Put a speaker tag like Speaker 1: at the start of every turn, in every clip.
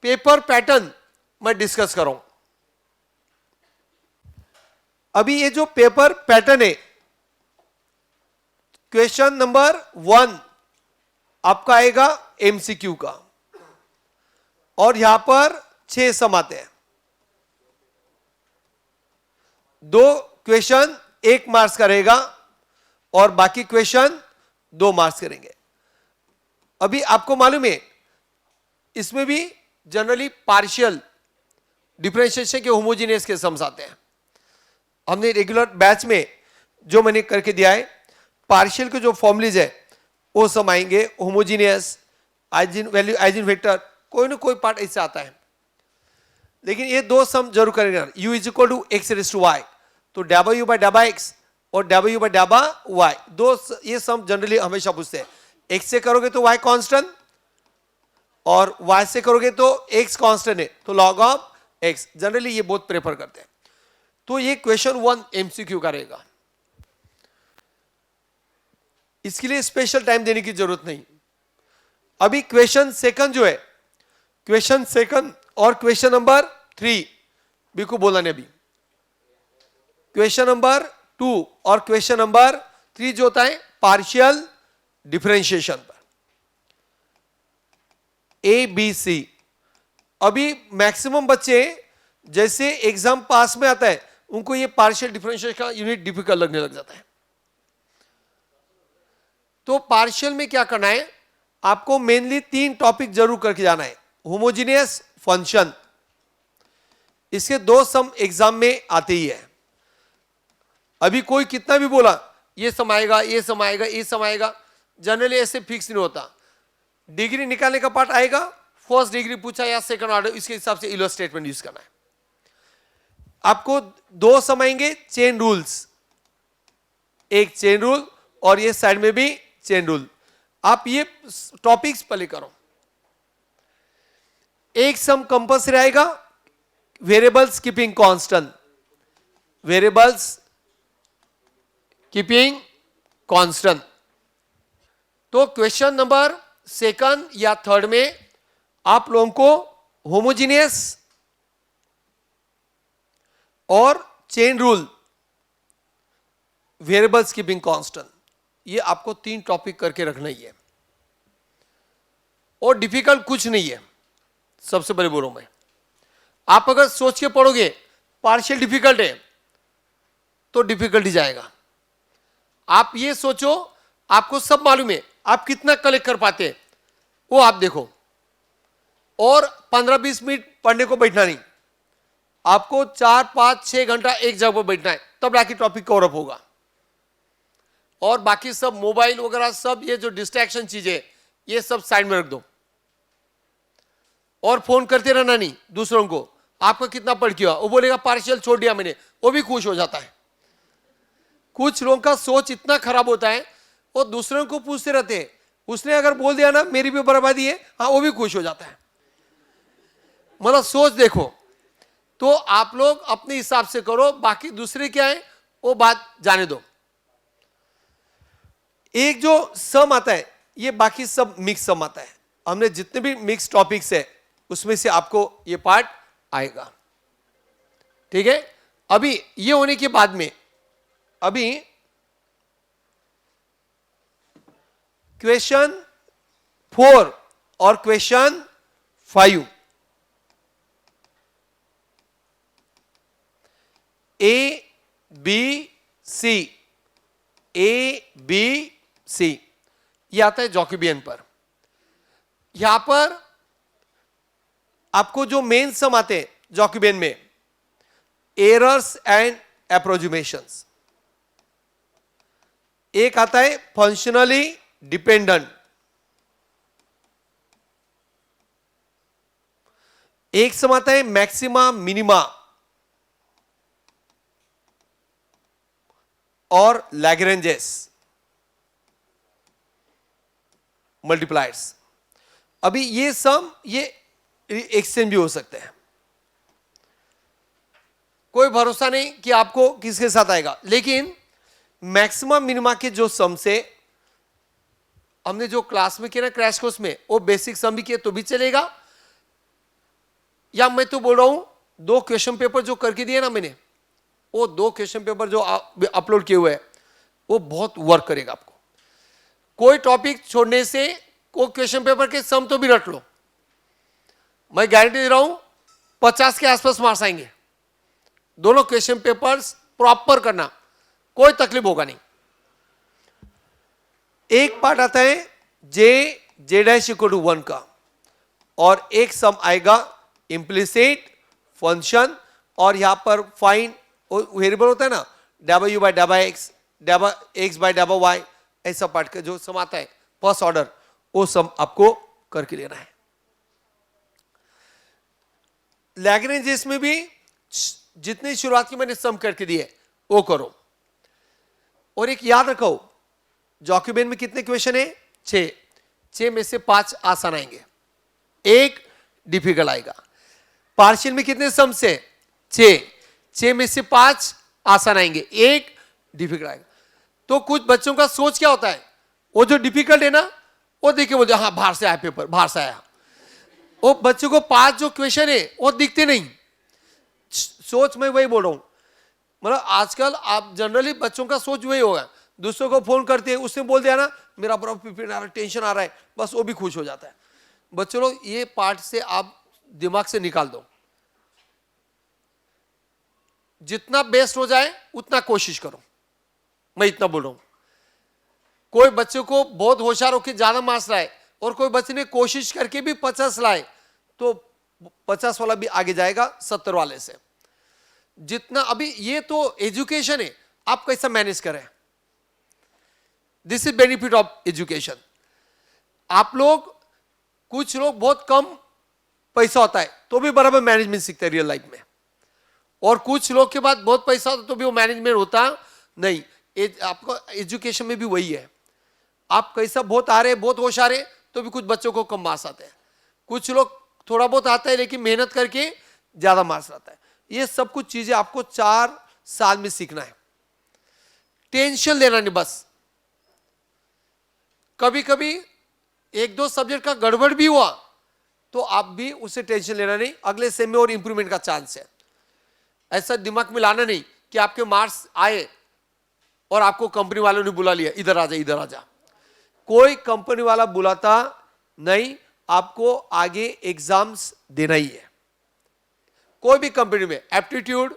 Speaker 1: Paper pattern मैं discuss कर रहा हूं। अभी ये जो पेपर पैटर्न है, क्वेश्चन नंबर 1 आपका आएगा एमसीक्यू का, और यहां पर 6 सम आते हैं। 2 क्वेश्चन 1 मार्क्स का रहेगा और बाकी क्वेश्चन 2 मार्क्स करेंगे। अभी आपको मालूम है इसमें भी जनरली पार्शियल डिफरेंशिएशन के होमोजेनियस के सम्स आते हैं। हमने रेगुलर बैच में जो मैंने करके दिया है, पार्शियल के जो फॉर्मूलेज है वो सम आएंगे, homogeneous, eigen value, eigen vector, कोई ना कोई पार्ट ऐसे आता है। लेकिन ये 2 सम जरूर करेंगे। u is equal to x raise to y, तो डाबा यू बाय डाबा एक्स और डाबा यू बाय डाबा वाई, ये सम जनरली हमेशा पूछते हैं। एक्स से करोगे तो वाई कांस्टेंट, और वाई से करोगे तो एक्स कांस्टेंट है, तो लॉग ऑफ एक्स। जनरली ये बहुत प्रेफर करते हैं। तो ये क्वेश्चन 1 एमसीक्यू का रहेगा, इसके लिए स्पेशल टाइम देने की जरूरत नहीं। अभी क्वेश्चन सेकंड जो है, क्वेश्चन सेकंड और क्वेश्चन नंबर 3 बिल्कुल बोला नहीं अभी। क्वेश्चन नंबर 2 और क्वेश्चन नंबर 3 जो होता है पार्शियल डिफरेंशिएशन पर, ए बी सी। अभी मैक्सिमम बच्चे जैसे एग्जाम पास में आता है उनको ये पार्शियल डिफरेंशिएशन का यूनिट डिफिकल्ट लगने लग जाता है। तो पार्शियल में क्या करना है, आपको मेनली 3 टॉपिक जरूर करके जाना है। होमोजेनियस फंक्शन, इसके 2 सम एग्जाम में आते ही है। अभी कोई कितना भी बोला ये सम आएगा, ये सम आएगा, ये सम आएगा, जनरली ऐसे फिक्स नहीं होता। डिग्री निकालने का पार्ट आएगा, फर्स्ट डिग्री पूछा या सेकंड ऑर्डर, इसके हिसाब से इलो स्टेटमेंट यूज करना है। आपको 2 सम आएंगे चेन रूल्स, एक चेन रूल और ये साइड में भी चेन रूल। आप ये टॉपिक्स पहले करो। एक सम कंपल्सरी आएगा, variables keeping constant, variables keeping constant. तो क्वेश्चन नंबर सेकंड या थर्ड में आप लोगों को होमोजेनियस और chain rule, variables keeping constant, ये आपको 3 टॉपिक करके रखना ही है। और डिफिकल्ट कुछ नहीं है, सबसे बड़े बोलो मैं। आप अगर सोच के पढ़ोगे पार्शियल डिफिकल्ट है तो डिफिकल्ट ही जाएगा। आप ये सोचो आपको सब मालूम है, आप कितना कलेक्ट कर पाते हैं वो आप देखो, और 15-20 मिनट पढ़ने को बैठना नहीं, आपको 4-5-6 घंटा एक जगह पर बैठना है, तब जाके टॉपिक कवर अप होगा। और बाकी सब मोबाइल वगैरह सब ये जो डिस्ट्रैक्शन चीजें, ये सब साइड में रख दो। और फोन करते रहना नहीं दूसरों को, आपका कितना पढ़ किया, वो बोलेगा पार्शियल छोड़ दिया मैंने, वो भी खुश हो जाता है। कुछ लोगों का सोच इतना खराब होता है, वो दूसरों को पूछते रहते हैं, उसने अगर बोल दिया ना मेरी भी बर्बादी है, हाँ वो भी खुश हो जाता है। मतलब सोच देखो। तो आप लोग अपने हिसाब से करो, बाकी दूसरे क्या है वो बात जाने दो। एक जो सम आता है ये बाकी सब मिक्स सम आता है। हमने जितने भी मिक्स टॉपिक्स है उसमें से आपको ये पार्ट आएगा, ठीक है। अभी ये होने के बाद में अभी क्वेश्चन 4 और question 5, A B C, A B C, ये आता है जॉकोबियन पर। यहां पर आपको जो मेन सम आते हैं जॉकोबियन में, एरर्स एंड अप्रोक्सीमेशंस। एक आता है फंक्शनली डिपेंडेंट, एक सम आता है मैक्सिमा मिनिमा और लैग्रेंजेस मल्टीप्लायर्स। अभी ये सम ये एक्सचेंज भी हो सकते हैं, कोई भरोसा नहीं कि आपको किसके साथ आएगा। लेकिन मैक्सिमम मिनिमा के जो सम से हमने जो क्लास में किया ना क्रैश कोर्स में, वो बेसिक सम भी किए तो भी चलेगा, या मैं तो बोल रहा हूं 2 क्वेश्चन पेपर जो करके दिए ना मैंने, वो 2 क्वेश्चन पेपर जो अपलोड किए हुए हैं वो बहुत वर्क करेगा आपको। कोई टॉपिक छोड़ने से वो क्वेश्चन पेपर के सम तो भी रट लो, मैं गारंटी दे रहा हूं 50 के आसपास मार्क्स आएंगे। दोनों क्वेश्चन पेपर्स प्रॉपर करना, कोई तकलीफ होगा नहीं। एक पार्ट आता है जे डैश इक्वल टू 1 का, और एक सम आएगा इम्प्लिसिट फंक्शन, और यहां पर फाइंड वेरिएबल होता है ना, double u by double x, double x by double y, ऐसा पार्ट का जो सम आता है फर्स्ट ऑर्डर, वो सम आपको करके लेना है। लैग्रेंज में भी जितनी शुरुआत की मैंने सम करके दिए वो करो। और एक याद रखो, जॉक्यूमेंट में कितने क्वेश्चन है? 6 में से 5 आसान आएंगे, 1 डिफिकल्ट आएगा। पार्शियल में कितने सम से? 6 में से 5 आसान आएंगे, 1 डिफिकल्ट आएगा। तो कुछ बच्चों का सोच क्या होता है, वो जो डिफिकल्ट है ना वो देखे बोलते हाँ बाहर से आया पेपर, बाहर से आया। वो बच्चों को 5 जो क्वेश्चन है वो दिखते नहीं। सोच मैं वही बोल रहा हूं, मतलब आजकल आप जनरली बच्चों का सोच वही होगा, दूसरों को फोन करते हैं, उसने बोल दिया ना मेरा बड़ा पिपिन आ रहा है, टेंशन आ रहा है, बस वो भी खुश हो जाता है। बच्चों लोग ये पार्ट से आप दिमाग से निकाल दो, जितना बेस्ट हो जाए उतना कोशिश करो, मैं इतना बोल रहा हूं। कोई बच्चे को बहुत होशियार होकर ज्यादा मार्क्स लाए और कोई बच्चे ने कोशिश करके भी 50 लाए, तो 50 वाला भी आगे जाएगा 70 वाले से। जितना अभी ये तो एजुकेशन है, आप कैसा मैनेज करें, this is benefit of education. आप लोग, कुछ लोग बहुत कम पैसा होता है तो भी बराबर मैनेजमेंट सीखते हैं रियल लाइफ में, और कुछ लोग के पास बहुत पैसा होता है तो भी वो मैनेजमेंट होता नहीं। आपको एजुकेशन में भी वही है, आप कैसा बहुत आ रहे, बहुत होशियार है तो भी कुछ बच्चों को कम मार्क्स आते हैं, कुछ लोग थोड़ा बहुत आता है लेकिन मेहनत करके ज्यादा मार्क्स आता है। ये सब कुछ चीजें आपको 4 साल में सीखना है, टेंशन लेना नहीं बस। कभी कभी 1-2 सब्जेक्ट का गड़बड़ भी हुआ तो आप भी उससे टेंशन लेना नहीं, अगले सेम में और इंप्रूवमेंट का चांस है। ऐसा दिमाग में लाना नहीं कि आपके मार्क्स आए और आपको कंपनी वालों ने बुला लिया इधर आ जा इधर आ जा, कोई कंपनी वाला बुलाता नहीं, आपको आगे एग्जाम्स देना ही है। कोई भी कंपनी में एप्टीट्यूड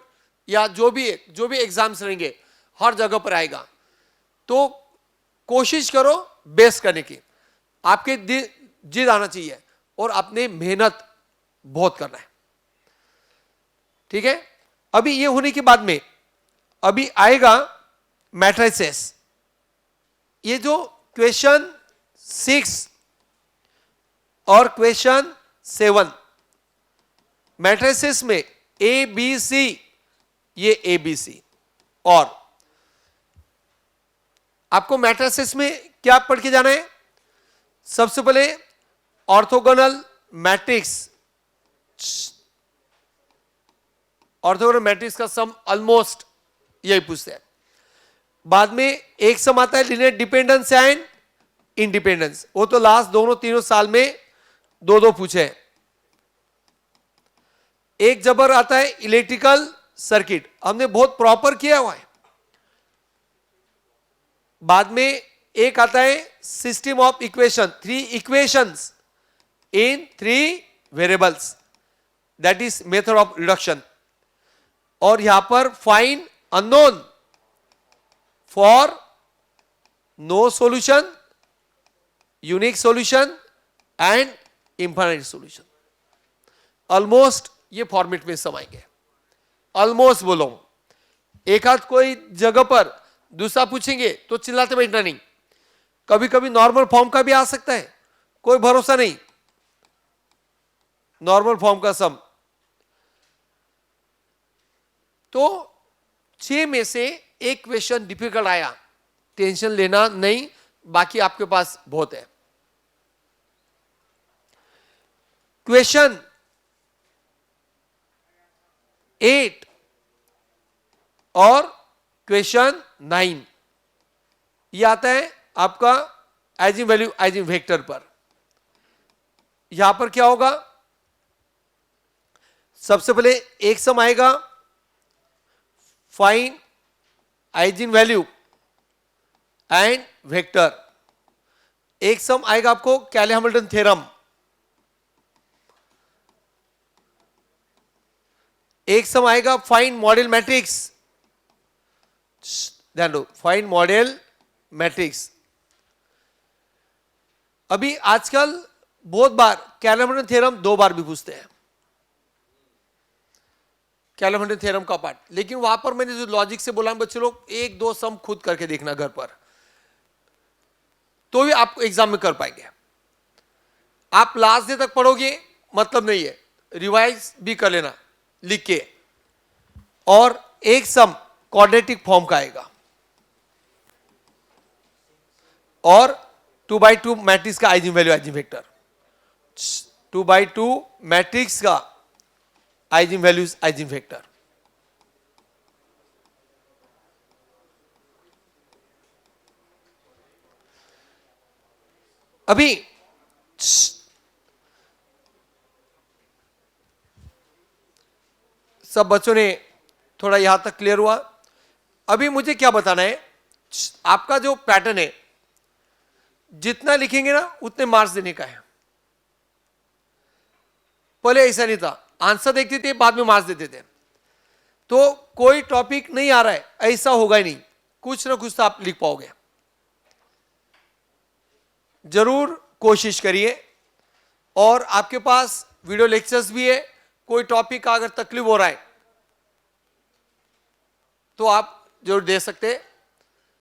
Speaker 1: या जो भी एग्जाम्स रहेंगे हर जगह पर आएगा, तो कोशिश करो बेस्ट करने की, आपके जिद आना चाहिए और अपने मेहनत बहुत करना है, ठीक है। अभी ये होने के बाद में अभी आएगा मैट्रिसेस। ये जो क्वेश्चन 6 और क्वेश्चन 7 मैट्रिसेस में ए बी सी, ये ए बी सी, और आपको मैट्रिसेस में क्या पढ़ के जाना है? सबसे पहले ऑर्थोगोनल मैट्रिक्स, ऑर्थोगोनल मैट्रिक्स का सम ऑलमोस्ट यही पूछते हैं। बाद में एक सम आता है लीनियर डिपेंडेंस एंड इंडिपेंडेंस, वो तो लास्ट दोनों साल में 2 पूछे हैं। एक जबर आता है इलेक्ट्रिकल सर्किट, हमने बहुत प्रॉपर किया हुआ है। बाद में एक आता है system of equation, 3 equations in 3 variables, that is method of reduction. और यहां पर find unknown for no solution, unique solution and infinite solution. Almost ये फॉर्मेट में समाएंगे, ऑलमोस्ट बोलो। एक आध कोई जगह पर दूसरा पूछेंगे तो चिल्लाते बैठना नहीं, कभी कभी नॉर्मल फॉर्म का भी आ सकता है, कोई भरोसा नहीं, नॉर्मल फॉर्म का सम। तो 6 में से एक क्वेश्चन डिफिकल्ट आया, टेंशन लेना नहीं, बाकी आपके पास बहुत है। क्वेश्चन 8 और क्वेश्चन 9 ये आता है आपका आइजेन वैल्यू आइजेन वेक्टर पर। यहां पर क्या होगा, सबसे पहले एक सम आएगा, find eigen value and vector. एक सम आएगा आपको कैले हैमिल्टन थ्योरम, एक सम आएगा फाइंड मॉडल मैट्रिक्स, ध्यान दो, फाइंड मॉडल मैट्रिक्स। अभी आजकल बहुत बार कैले हैमिल्टन थ्योरम 2 बार भी पूछते हैं, कैले हैमिल्टन थ्योरम का पार्ट, लेकिन वहां पर मैंने जो लॉजिक से बोला बच्चे लोग 1-2 सम खुद करके देखना घर पर, तो भी आप एग्जाम में कर पाएंगे। आप लास्ट डे तक पढ़ोगे मतलब नहीं है, रिवाइज भी कर लेना लिख के। और एक सम क्वाड्रेटिक फॉर्म का आएगा और 2x2 मैट्रिक्स का eigen value eigen vector, 2x2 matrix का आइजन वैल्यूज आइजन वेक्टर। अभी सब बच्चों ने थोड़ा यहां तक क्लियर हुआ। अभी मुझे क्या बताना है, आपका जो पैटर्न है जितना लिखेंगे ना उतने मार्क्स देने का है। पहले ऐसा नहीं था, आंसर देखते थे बाद में मार्क्स देते थे, तो कोई टॉपिक नहीं आ रहा है ऐसा होगा ही नहीं, कुछ ना कुछ तो आप लिख पाओगे। जरूर कोशिश करिए, और आपके पास वीडियो लेक्चर्स भी है, कोई टॉपिक का अगर तकलीफ हो रहा है तो आप जरूर दे सकते हैं।